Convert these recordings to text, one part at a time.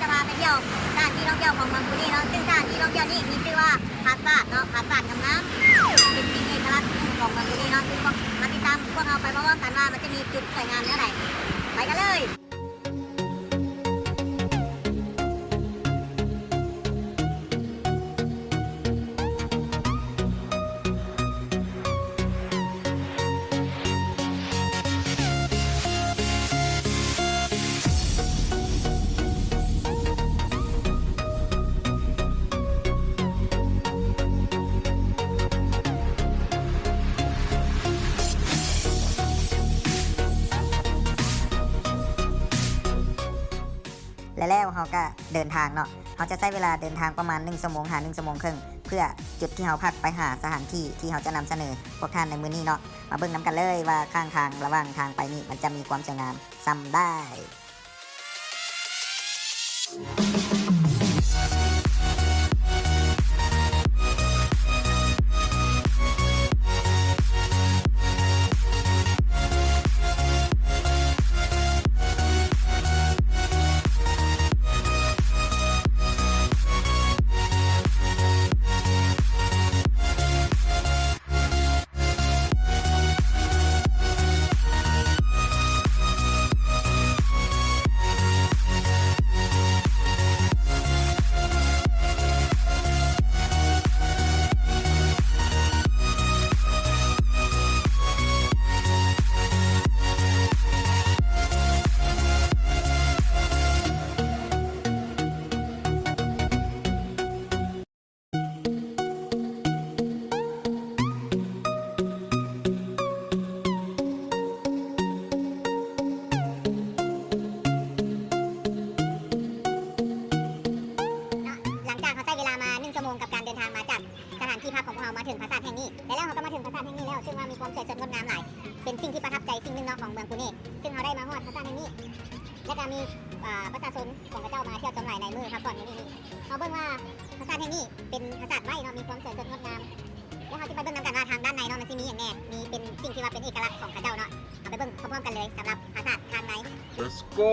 จะพาไปเที่ยวสถานที่ท่องเที่ยวของเมืองกุนีเนาะซึ่งสถานที่ท่องเที่ยวนี้มีชื่อว่าปราสาทเนาะปราสาทกำน้ำเป็นสิ่งเอกลักษณ์ของเมืองกุนีเนาะซึ่งมาติดตามพวกเราไปพร้อมๆกันว่ามันจะมีจุดสวยงามเท่าไหร่ไปกันเลยแล้วเขาก็เดินทางเนาะเขาจะใช้เวลาเดินทางประมาณ1 ชั่วโมงหา1 ชั่วโมงครึ่งเพื่อจุดที่เขาพักไปหาสถานที่ที่เขาจะนำเสนอพวกท่านในมื้อนี้เนาะมาเบิ่งน้ำกันเลยว่าข้างทางระหว่างทางไปนี่มันจะมีความสวยงามซ้ำได้กับการเดินทางมาจากสถานที่พักของพวกเรามาถึงปราสาทแห่งนี้แล้วเราก็มาถึงปราสาทแห่งนี้แล้วซึ่งว่ามีความสวยสดงดงามหลายเป็นสิ่งที่ประทับใจสิ่งหนึ่งเนาะของเมืองกุนีซึ่งเราได้มาฮอดปราสาทแห่งนี้และก็มีประชาชนของพระเจ้ามาเที่ยวชมหลายในมือครับก่อนนี้เขาเบิ่งว่าปราสาทแห่งนี้เป็นปราสาทไม้เนาะมีความสวยสดงดงามแล้วเขาจะไปเบิ่งนำกันว่าทางด้านในเนาะมันจะมีอย่างแน่มีเป็นสิ่งที่ว่าเป็นเอกลักษณ์ของพระเจ้าเนาะเอาไปเบิ่งพร้อมๆกันเลยสำหรับปราสาททางใน Let's go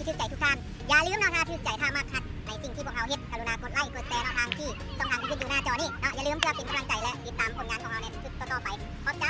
ที่ถูกใจทุกท่านอย่าลืมเนาะถ้าถูกใจถ้ามากคัดในสิ่งที่พวกเราเฮ็ดกรุณากดไลค์กดแชร์เนาะทางที่ช่องทางที่ขึ้นอยู่หน้าจอนี่เนาะอย่าลืมเพื่อเป็นกำลังใจและติดตามผลงานของเราในคลิปต่อๆไปขอบใจ